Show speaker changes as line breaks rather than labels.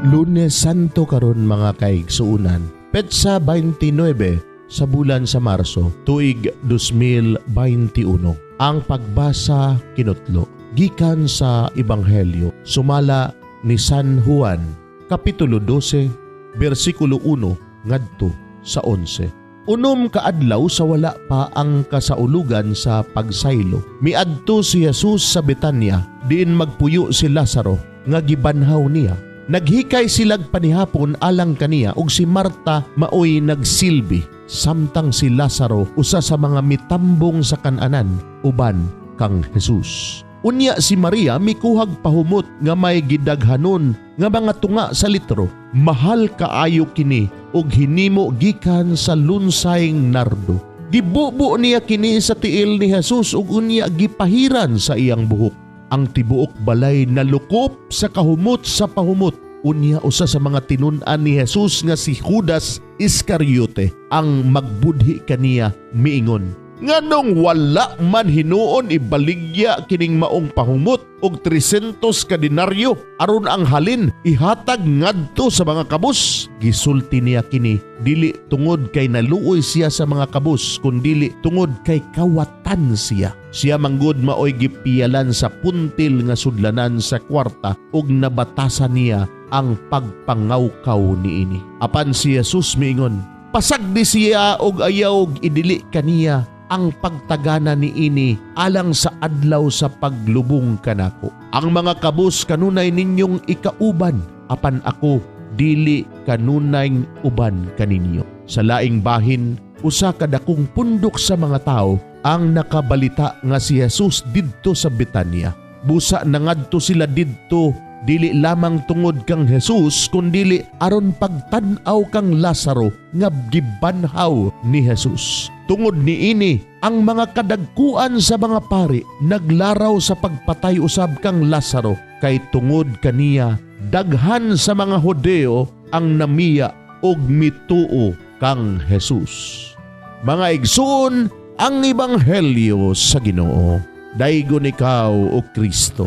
Lunes Santo karon mga kaigsuunan. Petsa 29 sa bulan sa Marso, tuig 2021. Ang pagbasa kinutlo gikan sa Ebanghelyo sumala ni San Juan, kapitulo 12, bersikulo 1 ngadto sa 11. Unom kaadlaw sa wala pa ang kasaulugan sa pagsaylo, miadto si Jesus sa Betania, diin magpuyo si Lazaro nga gibanhaw niya. Naghikay silag panihapon alang kaniya ug si Marta maoy nagsilbi, samtang si Lazaro usa sa mga mitambong sa kan-anan uban kang Jesus. Unya si Maria mikuhag pahumot nga may gidaghanon nga mga tunga sa litro. Mahal kaayo kini ug hinimo gikan sa lunsayng nardo. Gibubo niya kini sa tiil ni Jesus ug unya gipahiran sa iyang buhok. Ang tibuok balay nalukop sa kahumot sa pahumot. Unya usa sa mga tinun-an ni Jesus nga si Judas Iscariote ang magbudhi kaniya miingon, nganong wala man hinuon ibaligya kining maong pahumot og 300 ka denaryo aron ang halin ihatag ngadto sa mga kabus. Gisulti niya kini dili tungod kay naluoy siya sa mga kabus kundi tungod kay kawatan siya. Siya manggod maoy gipiyalan sa puntil nga sudlanan sa kwarta ug nabatasan niya ang pagpangawkaw niini. Apan si Jesus miingon, pasagdi siya og ayaw idili kaniya ang pagtagana niini alang sa adlaw sa paglubong kanako. Ang mga kabus kanunay ninyong ikauban, apan ako dili kanunay uban kaninyo. Sa laing bahin, usa kadakong pundok sa mga tao ang nakabalita nga si Jesus didto sa Betania. Busa nangadto sila didto dili lamang tungod kang Jesus kundili aron pagtan-aw kang Lazaro nga gibanhaw ni Jesus. Tungod niini ang mga kadagkuan sa mga pari naglaraw sa pagpatay usab kang Lazaro kay tungod kaniya daghan sa mga Hudeo ang namiya og mituo kang Jesus. Mga igsoon, ang Ebanghelyo sa Ginoo. Daygon ikaw o Kristo.